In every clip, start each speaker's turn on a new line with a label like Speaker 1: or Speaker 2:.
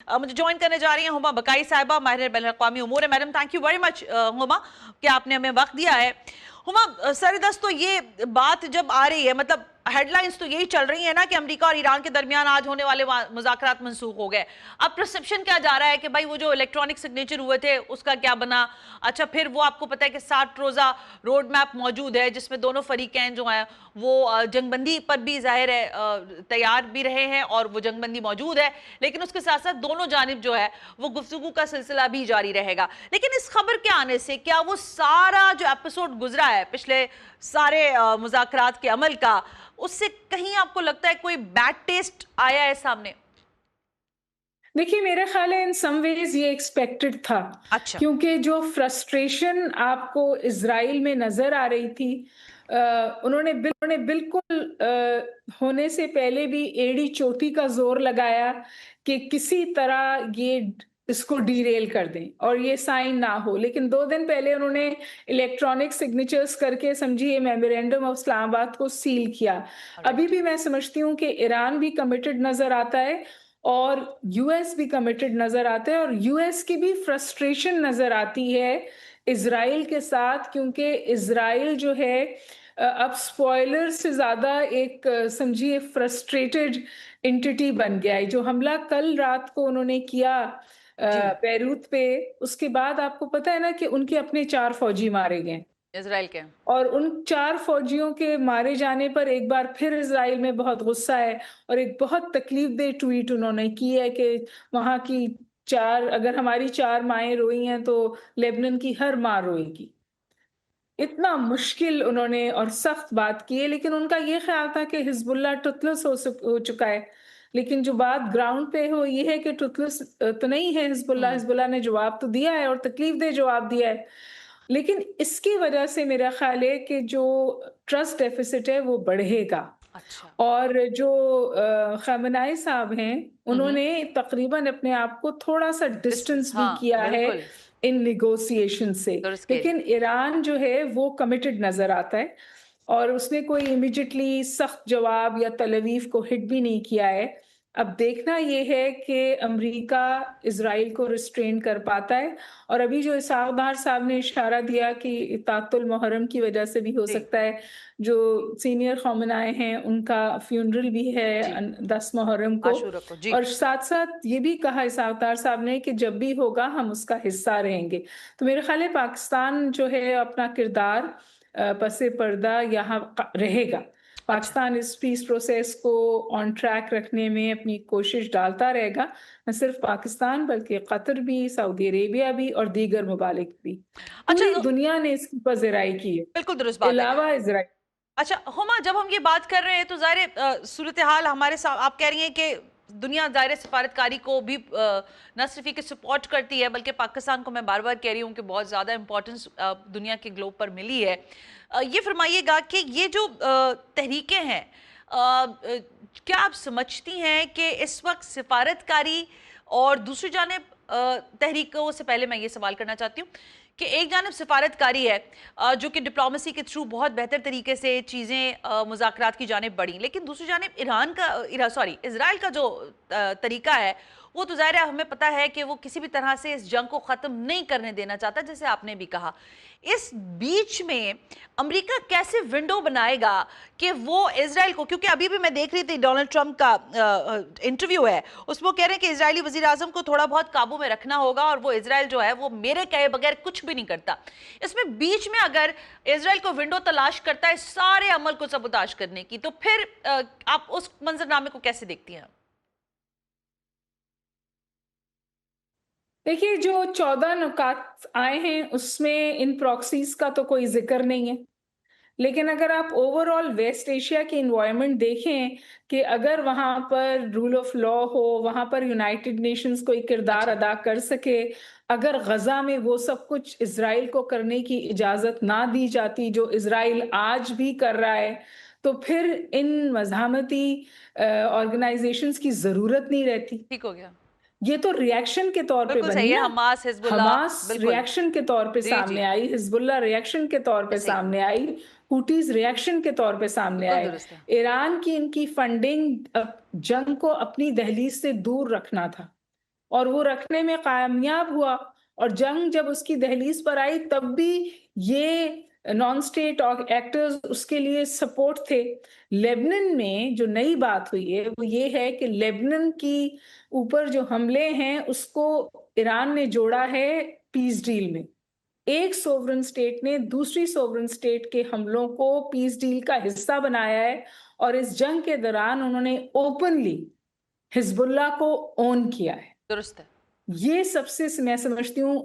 Speaker 1: मुझे ज्वाइन करने जा रही हैं हुमा बकाई साहिबा, माहिर बैनुल अक़वामी उमूर है। Madam thank you very much Huma कि आपने हमें वक्त दिया है। हुमा सरदस्त तो ये बात जब आ रही है, मतलब हेडलाइंस तो यही चल रही है ना कि अमेरिका और ईरान के दरमियान आज होने वाले मुज़ाकरात मंसूख हो गए। अब परसेप्शन क्या जा रहा है कि भाई वो जो इलेक्ट्रॉनिक सिग्नेचर हुए थे उसका क्या बना। अच्छा, फिर वो आपको पता है कि 60 रोजा रोड मैप मौजूद है जिसमें दोनों फरीकैन जो हैं वो जंगबंदी पर भी जाहिर है तैयार भी रहे हैं और वो जंगबंदी मौजूद है, लेकिन उसके साथ साथ दोनों जानिब जो है वो गुफ्तगू का सिलसिला भी जारी रहेगा। लेकिन इस खबर के आने से क्या वो सारा जो एपिसोड गुजरा है पिछले सारे मुज़ाकरात के अमल का, उससे कहीं आपको लगता है कोई बैड टेस्ट आया है सामने?
Speaker 2: देखिए, मेरा ख़्याल है इन सम वेज़ ये एक्सपेक्टेड था,
Speaker 1: अच्छा।
Speaker 2: क्योंकि जो फ्रस्ट्रेशन आपको इज़राइल में नज़र आ रही थी, उन्होंने बिल्कुल होने से पहले भी एड़ी चोटी का ज़ोर लगाया कि किसी तरह ये इसको डीरेल कर दें और ये साइन ना हो। लेकिन 2 दिन पहले उन्होंने इलेक्ट्रॉनिक सिग्नेचर्स करके समझिए मेमोरेंडम ऑफ इस्लामाबाद को सील किया। अभी
Speaker 1: राइट।
Speaker 2: भी मैं समझती हूँ कि ईरान भी कमिटेड नज़र आता है और यूएस भी कमिटेड नज़र आता है और यूएस की भी फ्रस्ट्रेशन नज़र आती है इज़राइल के साथ, क्योंकि इज़राइल जो है अब स्पॉइलर से ज़्यादा एक समझिए फ्रस्ट्रेटेड एंटिटी बन गया है। जो हमला कल रात को उन्होंने किया
Speaker 1: जी।
Speaker 2: बेरूत पे, उसके बाद आपको पता है ना कि उनके अपने 4 फौजी मारे गए
Speaker 1: इजराइल के।
Speaker 2: और उन 4 फौजियों के मारे जाने पर एक बार फिर इज़राइल में बहुत गुस्सा है और एक बहुत तकलीफ़देह ट्वीट उन्होंने की है कि वहाँ की 4 अगर हमारी 4 माएँ रोई हैं तो लेबनान की हर माँ रोएगी। इतना मुश्किल उन्होंने और सख्त बात की है, लेकिन उनका ये ख्याल था कि हिज़्बुल्लाह टुतलस हो चुका है। लेकिन जो बात ग्राउंड पे हो ये है कि टुतलस तो नहीं है हिज़्बुल्लाह,
Speaker 1: हम्म।
Speaker 2: हिज़्बुल्लाह ने जवाब तो दिया है और तकलीफ़देह जवाब दिया है। लेकिन इसकी वजह से मेरा ख्याल है कि जो ट्रस्ट डेफ़िसिट है वो बढ़ेगा
Speaker 1: अच्छा।
Speaker 2: और जो ख़ामेनेई साहब हैं,
Speaker 1: हम्म।
Speaker 2: उन्होंने तकरीबन अपने आप को थोड़ा-सा डिस्टेंस भी
Speaker 1: हाँ
Speaker 2: किया है
Speaker 1: बिल्कुल।
Speaker 2: इन नेगोशिएशन से।
Speaker 1: दुरुस्त कह रही।
Speaker 2: लेकिन ईरान जो है वो कमिटेड नज़र आता है और उसने कोई इमीडिएटली सख्त जवाब या तेल अवीव को हिट भी नहीं किया है। अब देखना ये है कि अमेरिका इज़राइल को रिस्ट्रेन कर पाता है और अभी जो इसहाक डार साहब ने इशारा दिया कि इतातुल मुहर्रम की वजह से भी हो
Speaker 1: जी।
Speaker 2: सकता है, जो सीनियर ख़ामेनेई हैं उनका फ्यूनरल भी है
Speaker 1: जी।
Speaker 2: 10 मुहर्रम को
Speaker 1: आशूरा को जी।
Speaker 2: और साथ-साथ ये भी कहा इसहाक डार साहब ने कि जब भी होगा हम उसका हिस्सा रहेंगे। तो मेरे ख़्याल है पाकिस्तान जो है अपना किरदार पसे पर्दा यहाँ रहेगा।
Speaker 1: अच्छा।
Speaker 2: पाकिस्तान इस पीस प्रोसेस को ऑन ट्रैक रखने में अपनी कोशिश डालता रहेगा, न सिर्फ पाकिस्तान बल्कि कतर भी, सऊदी अरेबिया भी और दीगर ममालिक भी।
Speaker 1: अच्छा,
Speaker 2: पूरी दुनिया ने इसकी पज़िराई की है,
Speaker 1: बिल्कुल दुरुस्त बात है।
Speaker 2: अलावा इज़राइल।
Speaker 1: अच्छा हुमा, जब हम ये बात कर रहे हैं तो ज़ाहिर सूरत हाल हमारे साथ आप कह रही हैं कि दुनिया ज़ाहिर सफारतकारी को भी न सिर्फ ही कि सपोर्ट करती है बल्कि पाकिस्तान को मैं बार बार कह रही हूँ कि बहुत ज़्यादा इंपॉर्टेंस दुनिया के ग्लोब पर मिली है। ये फरमाइएगा कि ये जो तहरीकें हैं, क्या आप समझती हैं कि इस वक्त सफारतकारी और दूसरी जानिब तहरीकों से पहले मैं ये सवाल करना चाहती हूँ कि एक जानिब सफारतकारी है जो कि डिप्लोमेसी के थ्रू बहुत बेहतर तरीके से चीज़ें मुज़ाकरात की जानिब बढ़ी, लेकिन दूसरी जानिब ईरान का सॉरी इजराइल का जो तरीका है वो तो ज़ाहिर है हमें पता है कि वो किसी भी तरह से इस जंग को ख़त्म नहीं करने देना चाहता, जैसे आपने भी कहा। इस बीच में अमेरिका कैसे विंडो बनाएगा कि वो इजराइल को, क्योंकि अभी भी मैं देख रही थी डोनाल्ड ट्रंप का इंटरव्यू है, उसमें वो कह रहे हैं कि इजरायली वजीर आजम को थोड़ा बहुत काबू में रखना होगा और वो इजराइल जो है वो मेरे कहे बगैर कुछ भी नहीं करता। इसमें बीच में अगर इजराइल को विंडो तलाश करता है सारे अमल को सबूताश करने की, तो फिर आप उस मंजरनामे को कैसे देखती हैं?
Speaker 2: देखिए, जो 14 नुकात आए हैं उसमें इन प्रॉक्सीज़ का तो कोई ज़िक्र नहीं है। लेकिन अगर आप ओवरऑल वेस्ट एशिया की एनवायरनमेंट देखें कि अगर वहाँ पर रूल ऑफ लॉ हो, वहाँ पर यूनाइटेड नेशंस कोई किरदार
Speaker 1: अच्छा।
Speaker 2: अदा कर सके, अगर गज़ा में वो सब कुछ इज़राइल को करने की इजाज़त ना दी जाती जो इज़राइल आज भी कर रहा है, तो फिर इन मज़ाहमती ऑर्गेनाइज़ेशंस की ज़रूरत नहीं रहती।
Speaker 1: ठीक हो गया।
Speaker 2: ये तो रिएक्शन के तौर पे
Speaker 1: बिल्कुल
Speaker 2: बनी
Speaker 1: सही है।
Speaker 2: ना।
Speaker 1: Hamas, Hezbollah.
Speaker 2: हमास
Speaker 1: बिल्कुल।
Speaker 2: रिएक्शन के तौर पे
Speaker 1: जी जी।
Speaker 2: सामने आई, हिज़्बुल्लाह रिएक्शन के तौर पे
Speaker 1: ऐसे ही।
Speaker 2: सामने आई, हुटीज़ रिएक्शन के तौर पे सामने
Speaker 1: बिल्कुल
Speaker 2: आए।
Speaker 1: दुरुस्त है।
Speaker 2: ईरान की इनकी फंडिंग जंग को अपनी दहलीज से दूर रखना था। और वो रखने में कामयाब हुआ। और जंग जब उसकी दहलीज पर आई तब भी ये नॉन स्टेट एक्टर्स उसके लिए सपोर्ट थे। लेबनान में जो नई बात हुई है वो ये है कि लेबनान की ऊपर जो हमले हैं उसको ईरान ने जोड़ा है पीस डील में। एक सोवरेन स्टेट ने दूसरी सोवरेन स्टेट के हमलों को पीस डील का हिस्सा बनाया है, और इस जंग के दौरान उन्होंने ओपनली हिजबुल्लाह को ओन किया है।
Speaker 1: दुरुस्त है।
Speaker 2: ये सबसे मैं समझती हूँ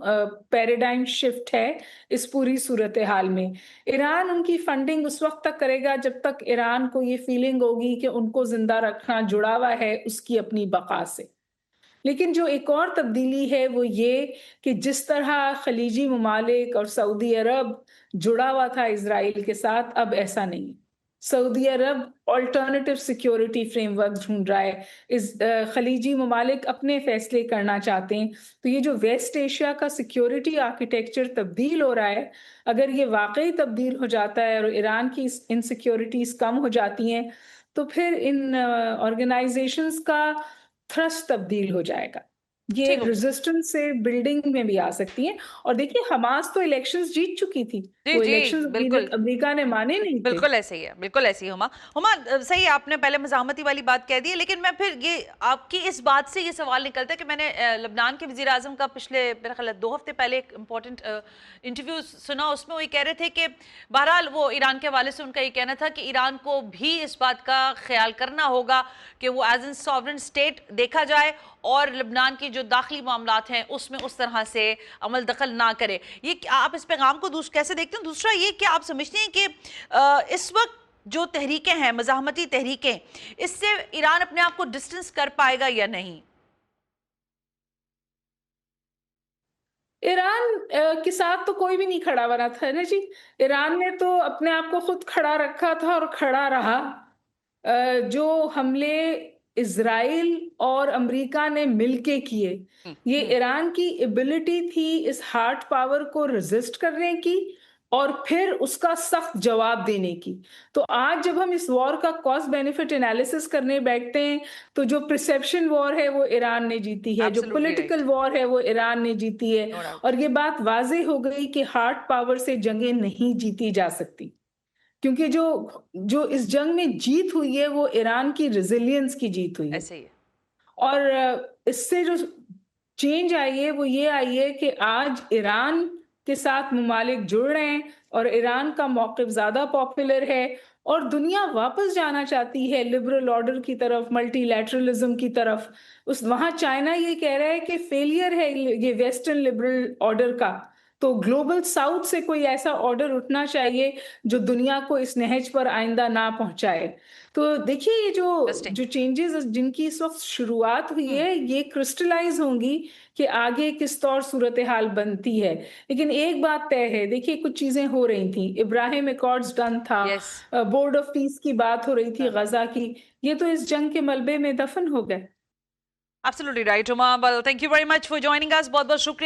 Speaker 2: पैराडाइम शिफ्ट है इस पूरी सूरत हाल में। ईरान उनकी फंडिंग उस वक्त तक करेगा जब तक ईरान को ये फीलिंग होगी कि उनको जिंदा रखना जुड़ा हुआ है उसकी अपनी बका से। लेकिन जो एक और तब्दीली है वो ये कि जिस तरह खलीजी ममालिक और सऊदी अरब जुड़ा हुआ था इजराइल के साथ, अब ऐसा नहीं। सऊदी अरब ऑल्टरनेटिव सिक्योरिटी फ्रेमवर्क ढूंढ रहा है। इस खलीजी ममालिक अपने फैसले करना चाहते हैं। तो ये जो वेस्ट एशिया का सिक्योरिटी आर्किटेक्चर तब्दील हो रहा है, अगर ये वाकई तब्दील हो जाता है और ईरान की इनसिक्योरिटीज कम हो जाती हैं, तो फिर इन ऑर्गेनाइजेशंस का थ्रस्ट तब्दील हो जाएगा। ये
Speaker 1: ठीक हो गया।
Speaker 2: रेजिस्टेंस से बिल्डिंग में भी आ सकती हैं। और देखिए हमास तो इलेक्शंस जीत चुकी थी।
Speaker 1: जी
Speaker 2: वो
Speaker 1: जी,
Speaker 2: इलेक्शंस अभी
Speaker 1: बिल्कुल
Speaker 2: तक अमेरिका ने माने नहीं थे।
Speaker 1: बिल्कुल ऐसे ही है, बिल्कुल ऐसे ही। हुमा हुमा सही है, आपने पहले मज़ाहमती वाली बात कह दी है, लेकिन मैं फिर ये आपकी इस बात से ये सवाल निकलता है कि मैंने लबनान के वज़ीर आज़म का पिछले मेरा ख्याल है 2 हफ्ते पहले एक इम्पोर्टेंट इंटरव्यू सुना। उसमें वो ये कह रहे थे कि बहरहाल वो ईरान के हवाले से उनका ये कहना था कि ईरान को भी इस बात का ख्याल करना होगा कि वो एज एन सॉवरेन स्टेट देखा जाए और लबनान की जो दाखिली मामलात हैं उसमें उस तरह से अमल दखल ना करे। ये आप इस पैगाम को कैसे देखते हैं? दूसरा ये कि आप समझते हैं कि इस वक्त जो तहरीकें हैं, मज़ाहमती तहरीकें, इससे ईरान अपने आप को डिस्टेंस कर पाएगा या नहीं?
Speaker 2: ईरान के साथ तो कोई भी नहीं खड़ा बना था ना जी। ईरान ने तो अपने आप को खुद खड़ा रखा था और खड़ा रहा। जो हमले इजराइल और अमेरिका ने मिलके किए, ये ईरान की एबिलिटी थी इस हार्ड पावर को रेजिस्ट करने की और फिर उसका सख्त जवाब देने की। तो आज जब हम इस वॉर का कॉस्ट बेनिफिट एनालिसिस करने बैठते हैं, तो जो परसेप्शन वॉर है वो ईरान ने जीती है, जो
Speaker 1: एब्सोल्युटली
Speaker 2: पॉलिटिकल
Speaker 1: राइट,
Speaker 2: वॉर है वो ईरान ने जीती है।
Speaker 1: No doubt.
Speaker 2: और ये बात वाज़ेह हो गई कि हार्ड पावर से जंगें नहीं जीती जा सकती, क्योंकि जो जो इस जंग में जीत हुई है वो ईरान की रेजिलियंस की जीत हुई है।
Speaker 1: ऐसे ही है।
Speaker 2: और इससे जो चेंज आई है वो ये आई है कि आज ईरान के साथ ममालिक जुड़ रहे हैं और ईरान का मौक़िफ़ ज़्यादा पॉपुलर है और दुनिया वापस जाना चाहती है लिबरल ऑर्डर की तरफ, मल्टीलैटरलिज्म की तरफ। उस वहाँ चाइना ये कह रहा है कि फेलियर है ये वेस्टर्न लिबरल ऑर्डर का, तो ग्लोबल साउथ से कोई ऐसा ऑर्डर उठना चाहिए जो दुनिया को इस नहज पर आइंदा ना पहुंचाए। तो देखिए ये जो
Speaker 1: इंटरेस्टिंग।
Speaker 2: जो चेंजेस जिनकी इस वक्त शुरुआत हुई है ये क्रिस्टलाइज होंगी कि आगे किस तौर सूरत हाल बनती है। लेकिन एक बात तय है, देखिए कुछ चीजें हो रही थी, इब्राहिम एकॉर्ड्स डन था,
Speaker 1: यस,
Speaker 2: बोर्ड ऑफ पीस की बात हो रही थी गजा की, ये तो इस जंग के मलबे में दफन हो गए।
Speaker 1: Absolutely right Huma. Well, thank you very much for joining us. बहुत बहुत शुक्रिया।